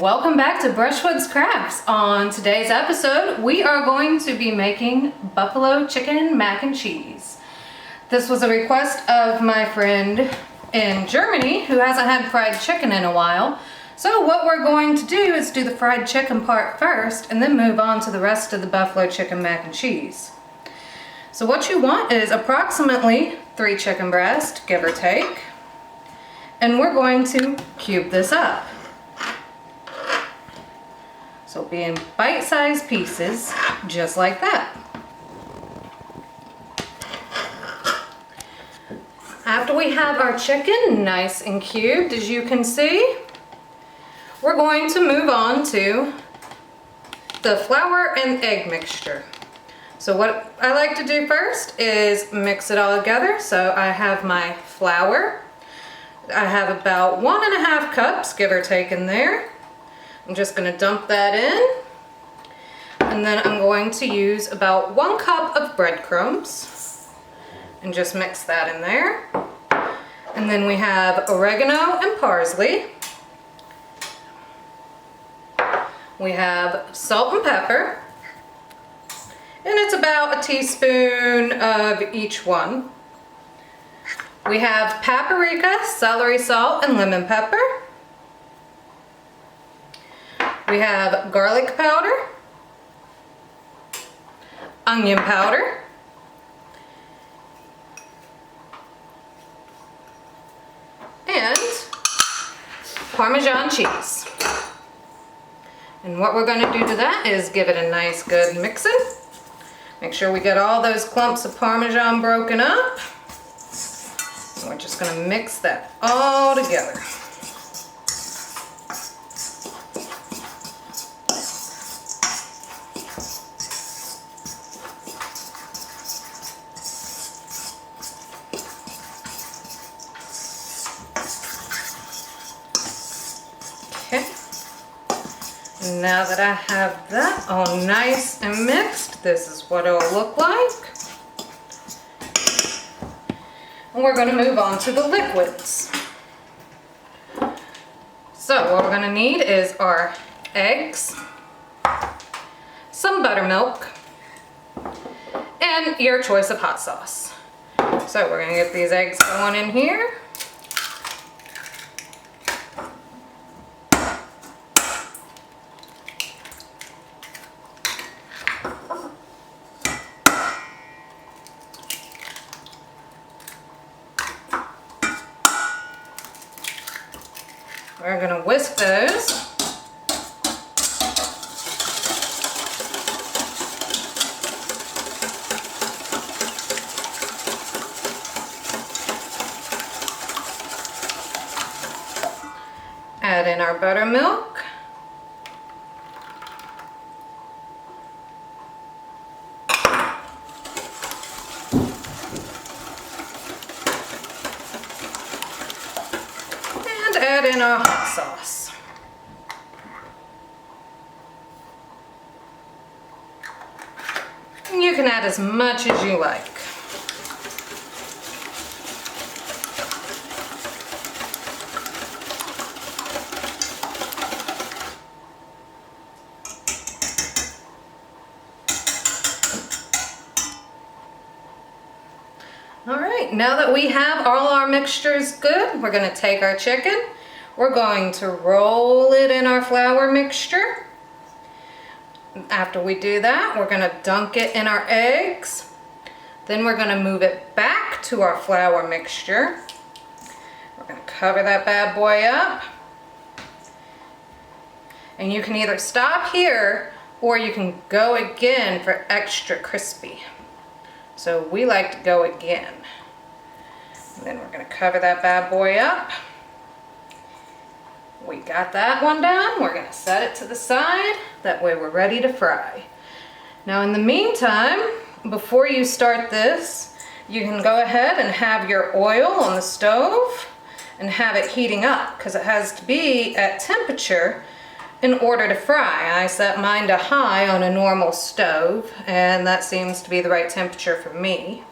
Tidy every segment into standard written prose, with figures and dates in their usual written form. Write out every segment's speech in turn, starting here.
Welcome back to Brushwood's Crafts. On today's episode, we are going to be making buffalo chicken mac and cheese. This was a request of my friend in Germany who hasn't had fried chicken in a while. So what we're going to do is do the fried chicken part first and then move on to the rest of the buffalo chicken mac and cheese. So what you want is approximately 3 chicken breasts, give or take. And we're going to cube this up. So it'll be in bite-sized pieces, just like that. After we have our chicken nice and cubed, as you can see, we're going to move on to the flour and egg mixture. So what I like to do first is mix it all together. So I have my flour. I have about 1.5 cups, give or take, in there. I'm just going to dump that in, and then I'm going to use about 1 cup of breadcrumbs and just mix that in there. And then we have oregano and parsley. We have salt and pepper, and it's about a teaspoon of each one. We have paprika, celery salt, and lemon pepper. We have garlic powder, onion powder, and Parmesan cheese. And what we're going to do to that is give it a nice good mixing. Make sure we get all those clumps of Parmesan broken up. And we're just going to mix that all together. Now that I have that all nice and mixed, this is what it'll look like. And we're going to move on to the liquids. So what we're going to need is our eggs, some buttermilk, and your choice of hot sauce. So we're going to get these eggs going in here. We're going to whisk those. Add in our buttermilk. Add in our hot sauce. And you can add as much as you like. Alright, now that we have all our mixtures good, we're going to take our chicken. We're going to roll it in our flour mixture. After we do that, we're going to dunk it in our eggs. Then we're going to move it back to our flour mixture. We're going to cover that bad boy up. And you can either stop here or you can go again for extra crispy. So we like to go again. And then we're going to cover that bad boy up. We got that one done. We're going to set it to the side. That way we're ready to fry. Now in the meantime, before you start this, you can go ahead and have your oil on the stove and have it heating up, because it has to be at temperature in order to fry. I set mine to high on a normal stove, and that seems to be the right temperature for me.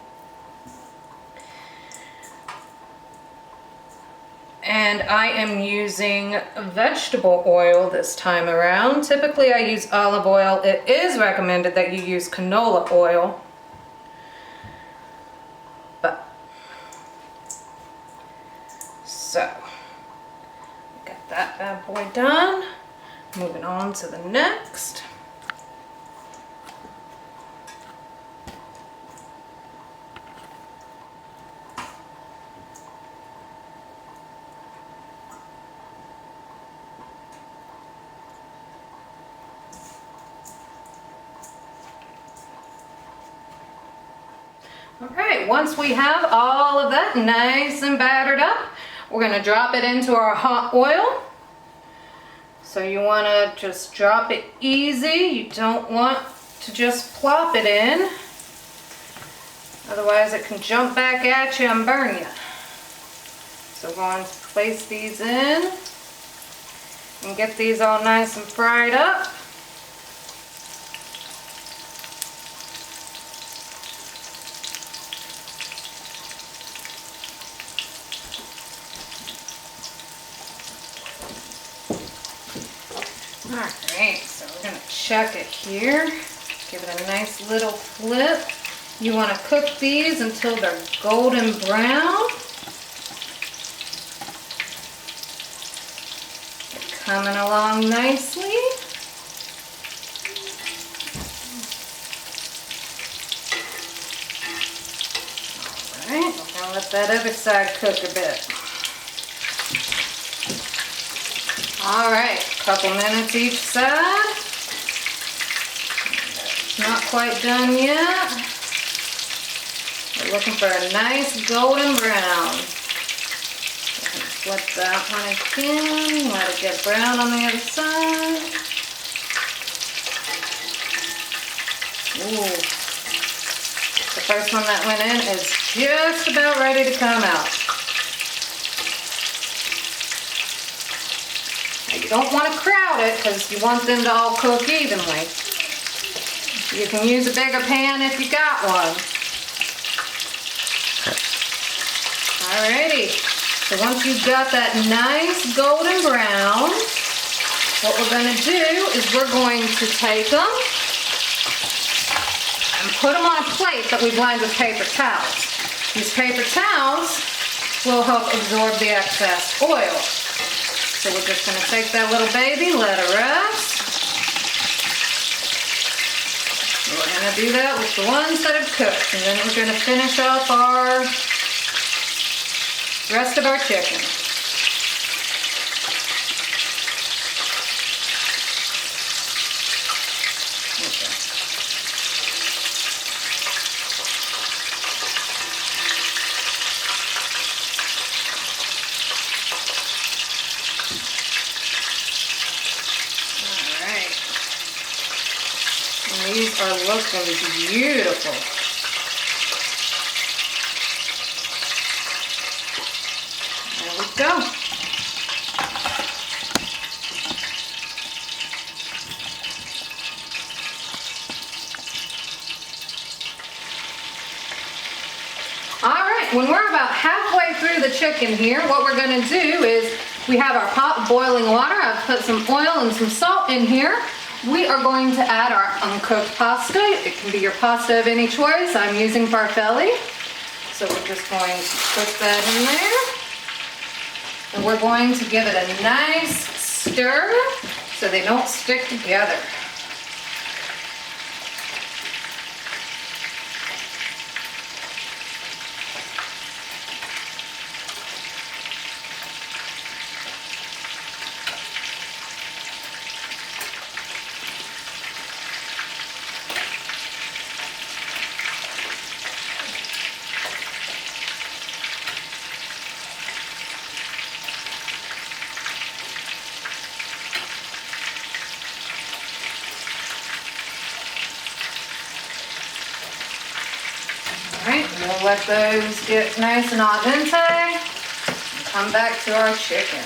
And I am using vegetable oil this time around. Typically I use olive oil. It is recommended that you use canola oil. So, got that bad boy done. Moving on to the next. Alright, once we have all of that nice and battered up, we're going to drop it into our hot oil. So you want to just drop it easy. You don't want to just plop it in. Otherwise it can jump back at you and burn you. So we're going to place these in and get these all nice and fried up. Alright, so we're going to check it here. Give it a nice little flip. You want to cook these until they're golden brown. They're coming along nicely. Alright, we're going to let that other side cook a bit. Alright, a couple minutes each side. It's not quite done yet. We're looking for a nice golden brown. Flip that one again, let it get brown on the other side. Ooh. The first one that went in is just about ready to come out. You don't want to crowd it because you want them to all cook evenly. You can use a bigger pan if you got one. Alrighty, so once you've got that nice golden brown, what we're going to do is we're going to take them and put them on a plate that we've lined with paper towels. These paper towels will help absorb the excess oil. So we're just going to take that little baby, let it rest. We're going to do that with the ones that have cooked, and then we're going to finish up our rest of our chicken. Okay. These are looking beautiful. There we go. All right, when we're about halfway through the chicken here, what we're going to do is we have our pot boiling water. I've put some oil and some salt in here. We are going to add our uncooked pasta. It can be your pasta of any choice. I'm using farfalle. So we're just going to put that in there. And we're going to give it a nice stir so they don't stick together. Alright, we'll let those get nice and al dente and come back to our chicken.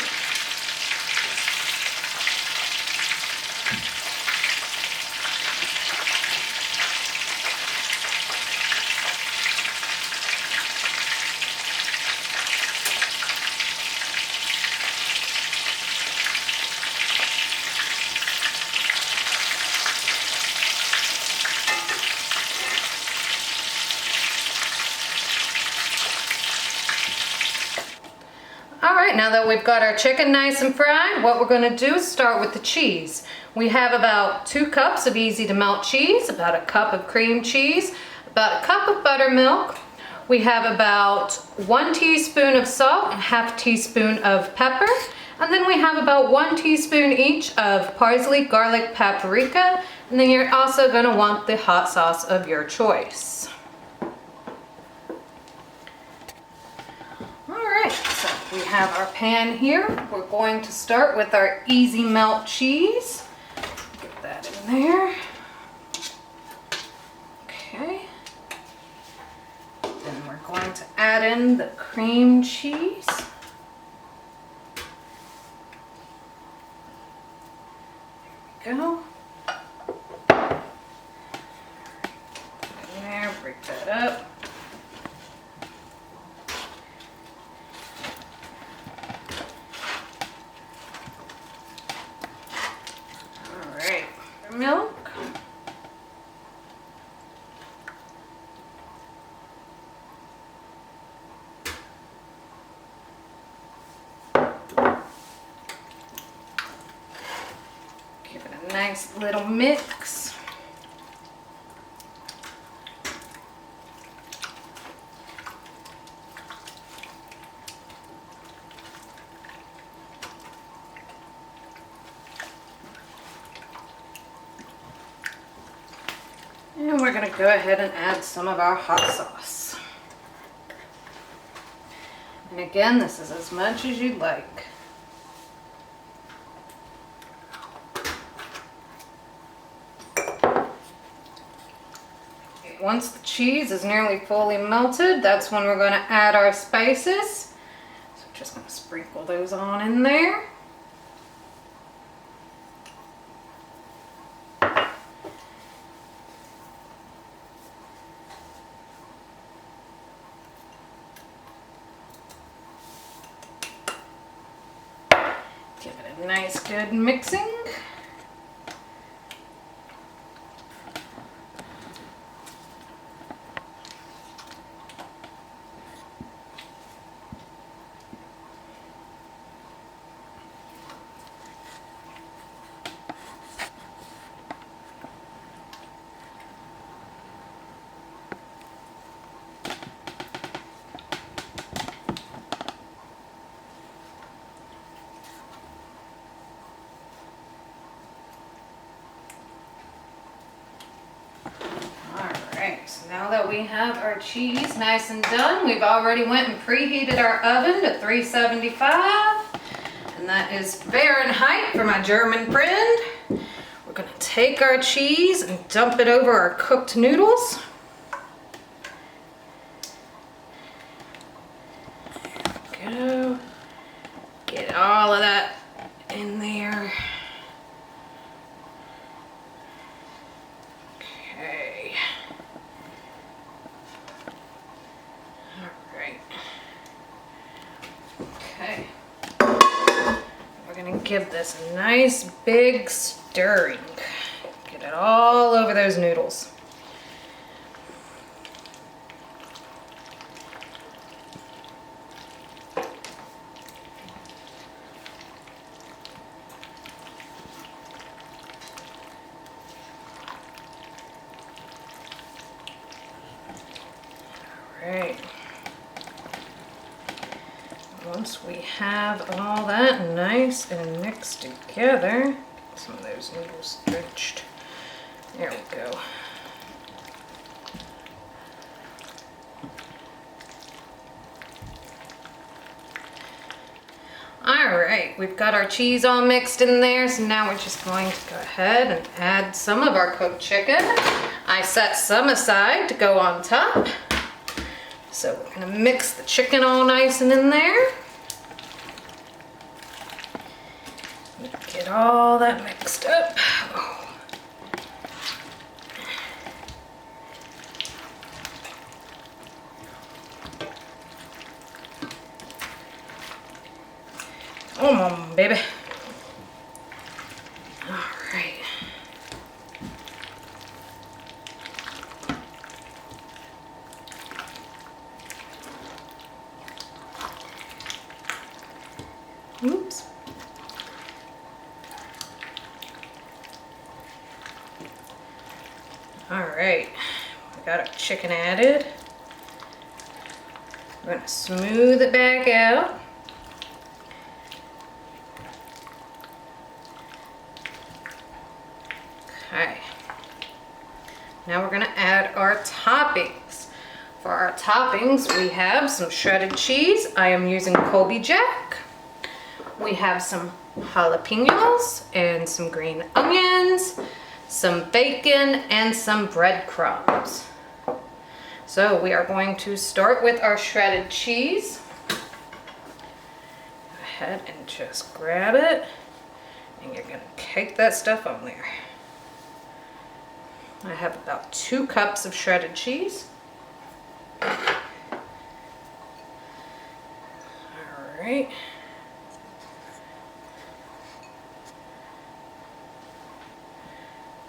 Now that we've got our chicken nice and fried, what we're gonna do is start with the cheese. We have about 2 cups of easy to melt cheese, about a cup of cream cheese, about a cup of buttermilk. We have about 1 teaspoon of salt and half teaspoon of pepper. And then we have about 1 teaspoon each of parsley, garlic, paprika. And then you're also gonna want the hot sauce of your choice. Alright, so we have our pan here. We're going to start with our easy melt cheese. Get that in there. Okay. Then we're going to add in the cream cheese. There we go. Put it in there, break that up. Alright, milk. Nice little mix. And we're going to go ahead and add some of our hot sauce. And again, this is as much as you'd like. Once the cheese is nearly fully melted, that's when we're going to add our spices. So I'm just going to sprinkle those on in there. Give it a nice good mixing. So now that we have our cheese nice and done, we've already went and preheated our oven to 375, and that is Fahrenheit for my German friend. We're going to take our cheese and dump it over our cooked noodles. There we go. Get all of that in there. Give this a nice big stirring. Get it all over those noodles. All right. Once we have all that nice and mixed together, some of those noodles stretched. There we go. Alright, we've got our cheese all mixed in there, so now we're just going to go ahead and add some of our cooked chicken. I set some aside to go on top. So we're going to mix the chicken all nice and in there. Get all that mixed up. Come on, baby. All right. All right, we got our chicken added. We're gonna smooth it back out. Okay. Now we're gonna add our toppings. For our toppings, we have some shredded cheese. I am using Colby Jack. We have some jalapenos and some green onions, some bacon, and some breadcrumbs. So we are going to start with our shredded cheese. Go ahead and just grab it, and you're gonna cake that stuff on there. I have about 2 cups of shredded cheese. All right.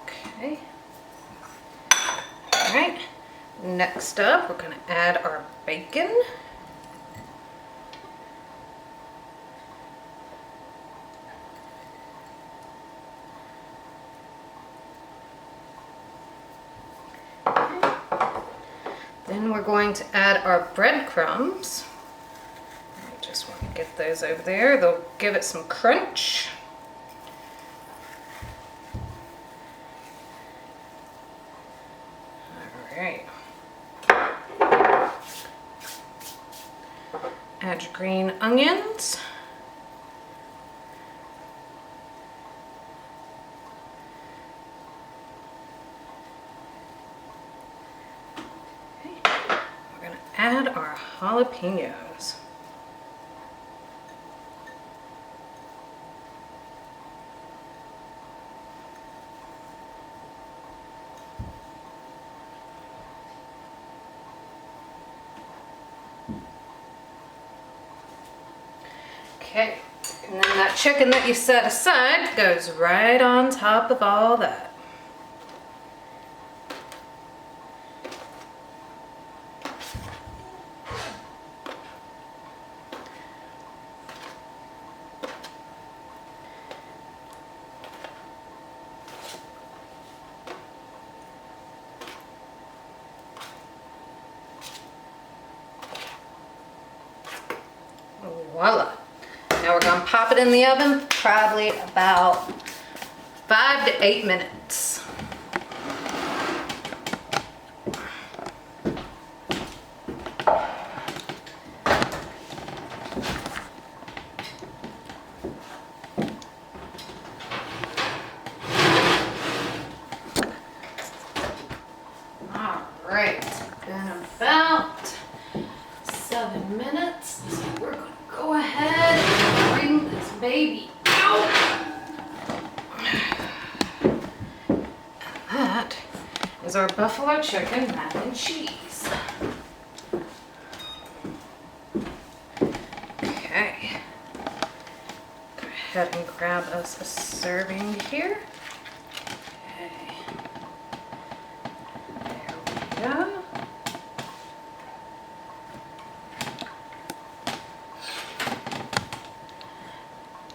Okay. All right. Next up, we're going to add our bacon. Then we're going to add our breadcrumbs. I just want to get those over there. They'll give it some crunch. All right. Add your green onions. Add our jalapenos. Okay, and then that chicken that you set aside goes right on top of all that. Voila. Now we're going to pop it in the oven probably about 5 to 8 minutes. All right, been about 7 minutes. So we're going to go ahead and bring this baby out. And that is our buffalo chicken mac and cheese. Okay. Go ahead and grab us a serving here. Okay. There we go.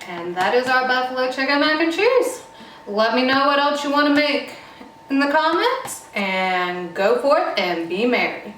And that is our buffalo chicken mac and cheese. Let me know what else you want to make in the comments, and go forth and be merry.